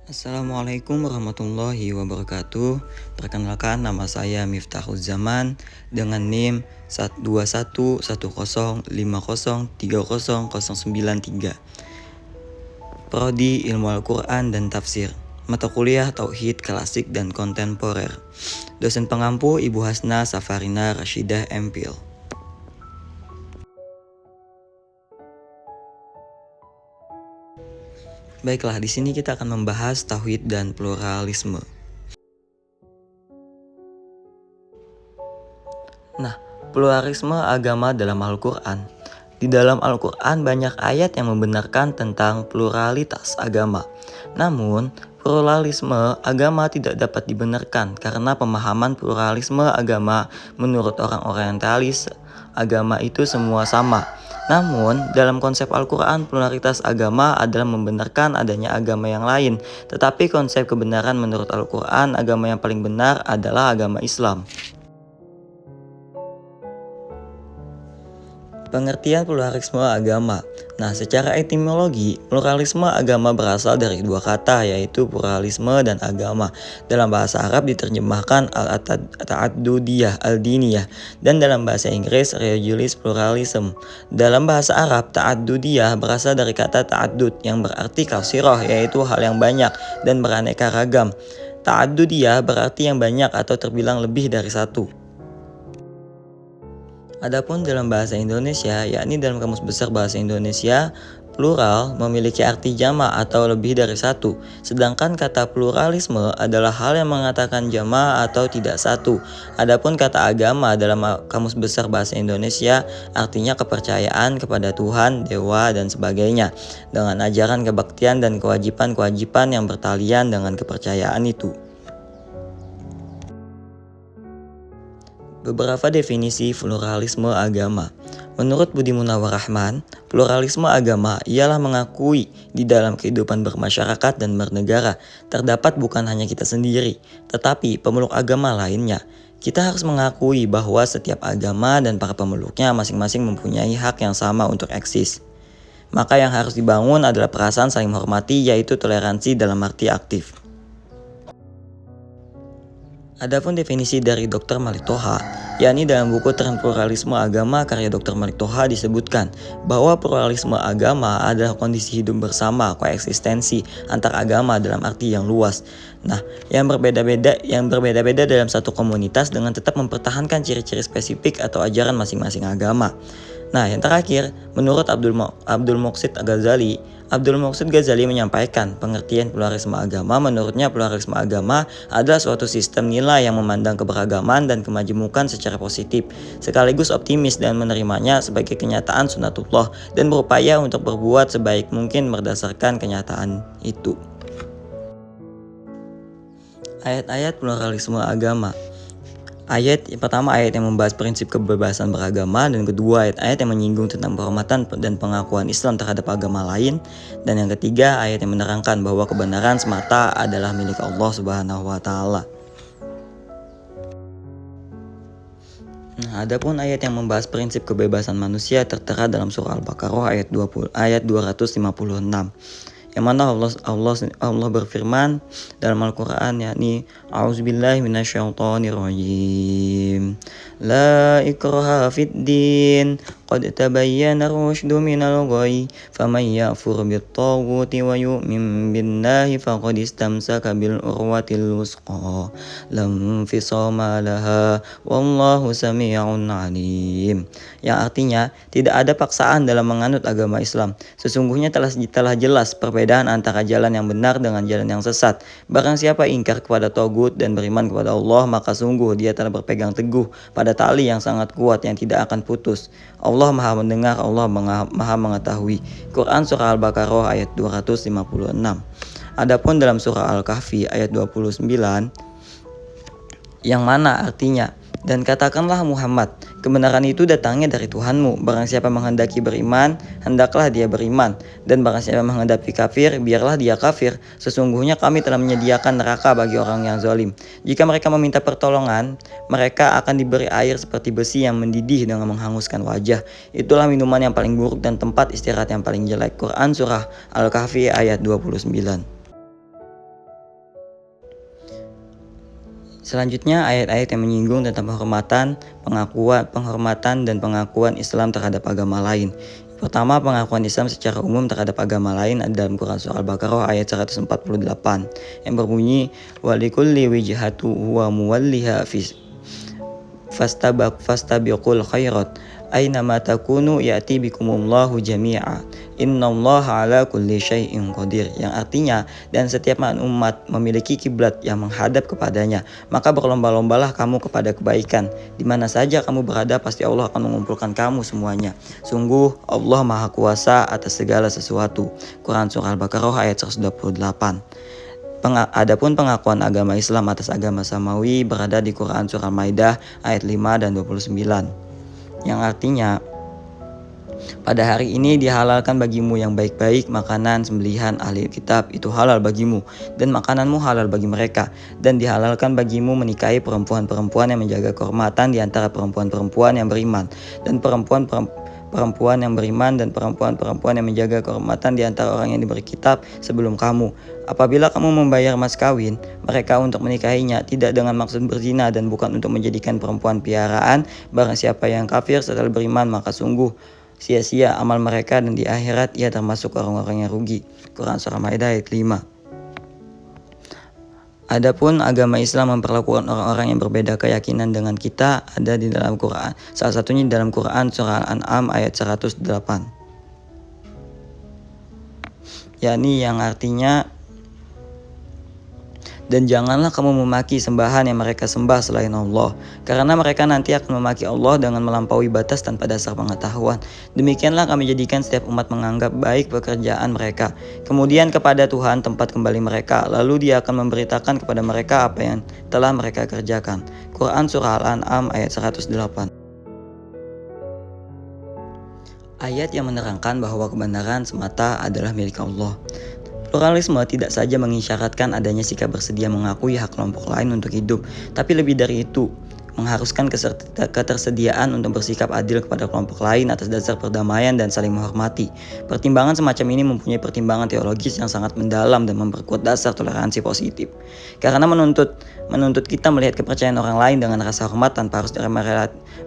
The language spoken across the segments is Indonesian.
Assalamualaikum warahmatullahi wabarakatuh. Perkenalkan, nama saya Miftahul Zaman dengan NIM 2111050300993. Prodi Ilmu Al-Quran dan Tafsir. Mata kuliah Tauhid Klasik dan Kontemporer. Dosen pengampu Ibu Hasna Safarina Rashidah MPhil. Baiklah, di sini kita akan membahas tauhid dan pluralisme. Nah, pluralisme agama dalam Al-Quran. Di dalam Al-Quran banyak ayat yang membenarkan tentang pluralitas agama. Namun, pluralisme agama tidak dapat dibenarkan karena pemahaman pluralisme agama menurut orang orientalis agama itu semua sama. Namun, dalam konsep Al-Quran, pluralitas agama adalah membenarkan adanya agama yang lain. Tetapi konsep kebenaran menurut Al-Quran, agama yang paling benar adalah agama Islam. Pengertian pluralisme agama. Nah, secara etimologi, pluralisme agama berasal dari dua kata, yaitu pluralisme dan agama. Dalam bahasa Arab diterjemahkan al-ta'addudiyah, al-diniyah, dan dalam bahasa Inggris religious pluralism. Dalam bahasa Arab, ta'addudiyah berasal dari kata ta'addud yang berarti kasirah, yaitu hal yang banyak dan beraneka ragam. Ta'addudiyah berarti yang banyak atau terbilang lebih dari satu. Adapun dalam bahasa Indonesia, yakni dalam Kamus Besar Bahasa Indonesia, plural memiliki arti jamak atau lebih dari satu. Sedangkan kata pluralisme adalah hal yang mengatakan jamak atau tidak satu. Adapun kata agama dalam Kamus Besar Bahasa Indonesia artinya kepercayaan kepada Tuhan, dewa, dan sebagainya, dengan ajaran kebaktian dan kewajiban-kewajiban yang bertalian dengan kepercayaan itu. Beberapa definisi pluralisme agama. Menurut Budi Munawar Rahman, pluralisme agama ialah mengakui di dalam kehidupan bermasyarakat dan bernegara terdapat bukan hanya kita sendiri, tetapi pemeluk agama lainnya. Kita harus mengakui bahwa setiap agama dan para pemeluknya masing-masing mempunyai hak yang sama untuk eksis. Maka yang harus dibangun adalah perasaan saling menghormati, yaitu toleransi dalam arti aktif. Adapun definisi dari Dr. Malik Toha, yakni dalam buku Tren Pluralisme Agama karya Dr. Malik Toha disebutkan bahwa pluralisme agama adalah kondisi hidup bersama, koeksistensi antar agama dalam arti yang luas. Nah, yang berbeda-beda dalam satu komunitas dengan tetap mempertahankan ciri-ciri spesifik atau ajaran masing-masing agama. Nah, yang terakhir, menurut Abdul Muqsid Ghazali menyampaikan pengertian pluralisme agama. Menurutnya, pluralisme agama adalah suatu sistem nilai yang memandang keberagaman dan kemajemukan secara positif, sekaligus optimis dan menerimanya sebagai kenyataan sunatullah dan berupaya untuk berbuat sebaik mungkin berdasarkan kenyataan itu. Ayat-ayat pluralisme agama. Pertama ayat yang membahas prinsip kebebasan beragama, dan kedua ayat-ayat yang menyinggung tentang penghormatan dan pengakuan Islam terhadap agama lain, dan yang ketiga ayat yang menerangkan bahwa kebenaran semata adalah milik Allah Subhanahu wa taala. Nah, adapun ayat yang membahas prinsip kebebasan manusia tertera dalam surah Al-Baqarah ayat 256. Yang mana Allah berfirman dalam Al-Quran, yakni A'udzubillahi minasyaitonirrajim. La ikraha fid din, qad tabayyana ar-rusydu minal ghayy, faman ya'fur bit-taghuti wa yu'min billahi faqad istamsaka bil urwatil wusqa, lam fisama laha, wallahu sami'un alim. Yang artinya, tidak ada paksaan dalam menganut agama Islam. Sesungguhnya telah jelas perbedaan antara jalan yang benar dengan jalan yang sesat. Barang siapa ingkar kepada Tagut dan beriman kepada Allah, maka sungguh dia telah berpegang teguh pada tali yang sangat kuat yang tidak akan putus. Allah Maha mendengar, Allah Maha mengetahui. Quran Surah Al-Baqarah ayat 256. Adapun dalam Surah Al-Kahfi ayat 29, yang mana artinya, dan katakanlah Muhammad, kebenaran itu datangnya dari Tuhanmu. Barang siapa menghendaki beriman, hendaklah dia beriman. Dan barang siapa menghendaki kafir, biarlah dia kafir. Sesungguhnya kami telah menyediakan neraka bagi orang yang zalim. Jika mereka meminta pertolongan, mereka akan diberi air seperti besi yang mendidih dengan menghanguskan wajah. Itulah minuman yang paling buruk dan tempat istirahat yang paling jelek. Quran Surah Al-Kahfi ayat 29. Selanjutnya ayat-ayat yang menyinggung tentang penghormatan dan pengakuan Islam terhadap agama lain. Pertama, pengakuan Islam secara umum terhadap agama lain ada dalam Quran Surah Al-Baqarah ayat 148 yang berbunyi walikulli wijhatu huwa muwalliha fastabiqul khairat aina ma takunu ya'ti bikumullahu jami'a innallaha ala kulli syai'in qadir, yang artinya dan setiap umat memiliki kiblat yang menghadap kepadanya, maka berlomba-lombalah kamu kepada kebaikan, di mana saja kamu berada pasti Allah akan mengumpulkan kamu semuanya, sungguh Allah Maha Kuasa atas segala sesuatu. Quran Surah Al-Baqarah ayat 128. Adapun pengakuan agama Islam atas agama Samawi berada di Quran Surah Al-Maidah ayat 5 dan 29, yang artinya pada hari ini dihalalkan bagimu yang baik-baik, makanan sembelihan ahli kitab itu halal bagimu, dan makananmu halal bagi mereka, dan dihalalkan bagimu menikahi perempuan-perempuan yang menjaga kehormatan di antara perempuan-perempuan yang beriman, dan perempuan yang beriman dan perempuan-perempuan yang menjaga kehormatan di antara orang yang diberi kitab sebelum kamu. Apabila kamu membayar mas kawin mereka untuk menikahinya, tidak dengan maksud berzina dan bukan untuk menjadikan perempuan piaraan, barang siapa yang kafir setelah beriman maka sungguh sia-sia amal mereka dan di akhirat ia termasuk orang-orang yang rugi. Quran Surah Maidah ayat 5. Adapun agama Islam memperlakukan orang-orang yang berbeda keyakinan dengan kita ada di dalam Quran. Salah satunya di dalam Quran Surah Al-An'am ayat 108. Yakni yang artinya, dan janganlah kamu memaki sembahan yang mereka sembah selain Allah, karena mereka nanti akan memaki Allah dengan melampaui batas tanpa dasar pengetahuan. Demikianlah kami jadikan setiap umat menganggap baik pekerjaan mereka, kemudian kepada Tuhan tempat kembali mereka, lalu Dia akan memberitakan kepada mereka apa yang telah mereka kerjakan. Quran Surah Al-An'am ayat 108. Ayat yang menerangkan bahwa kebenaran semata adalah milik Allah. Pluralisme tidak saja mengisyaratkan adanya sikap bersedia mengakui hak kelompok lain untuk hidup, tapi lebih dari itu, mengharuskan ketersediaan untuk bersikap adil kepada kelompok lain atas dasar perdamaian dan saling menghormati. Pertimbangan semacam ini mempunyai pertimbangan teologis yang sangat mendalam dan memperkuat dasar toleransi positif. Karena menuntut kita melihat kepercayaan orang lain dengan rasa hormat tanpa harus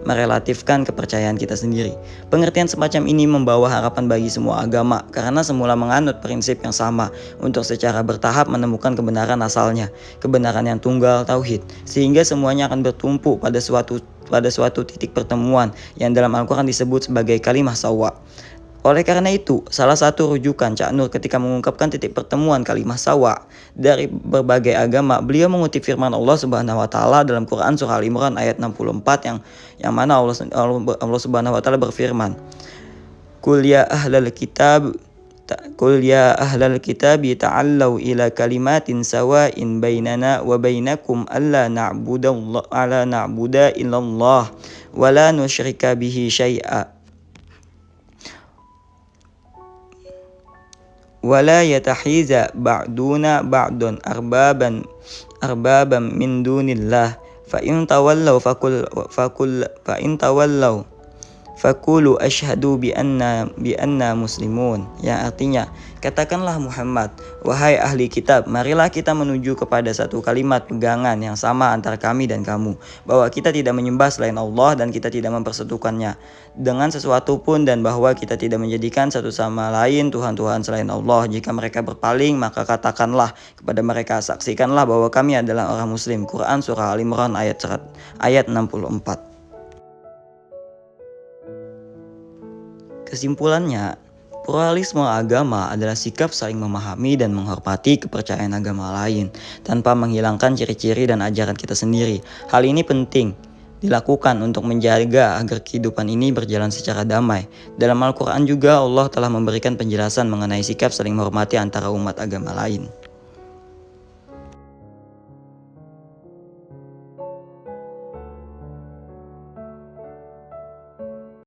merelatifkan kepercayaan kita sendiri. Pengertian semacam ini membawa harapan bagi semua agama, karena semula menganut prinsip yang sama untuk secara bertahap menemukan kebenaran asalnya, kebenaran yang tunggal, tauhid, sehingga semuanya akan bertumpu pada suatu titik pertemuan yang dalam Al-Quran disebut sebagai kalimah sawa. Oleh karena itu, salah satu rujukan Cak Nur ketika mengungkapkan titik pertemuan kalimah sawa dari berbagai agama, beliau mengutip firman Allah Subhanahu wa taala dalam Quran surah Al-Imran ayat 64 yang mana Allah Subhanahu wa taala berfirman, Qul ya ahlal kitab ta'allau ila kalimatin sawa'in bainana wa bainakum alla na'buda illallah wa la nusyrika bihi syai'a wa la yatahiza ba'duna ba'dun arbaban min dunillah fa in tawallaw Fakulu asyhadu bi anna muslimun, yang artinya, katakanlah Muhammad, wahai ahli kitab, marilah kita menuju kepada satu kalimat pegangan yang sama antara kami dan kamu, bahwa kita tidak menyembah selain Allah dan kita tidak mempersekutukannya dengan sesuatu pun, dan bahwa kita tidak menjadikan satu sama lain Tuhan-Tuhan selain Allah. Jika mereka berpaling, maka katakanlah kepada mereka, saksikanlah bahwa kami adalah orang muslim. Quran surah Al-Imran ayat 64. Kesimpulannya, pluralisme agama adalah sikap saling memahami dan menghormati kepercayaan agama lain tanpa menghilangkan ciri-ciri dan ajaran kita sendiri. Hal ini penting dilakukan untuk menjaga agar kehidupan ini berjalan secara damai. Dalam Al-Quran juga Allah telah memberikan penjelasan mengenai sikap saling menghormati antara umat agama lain.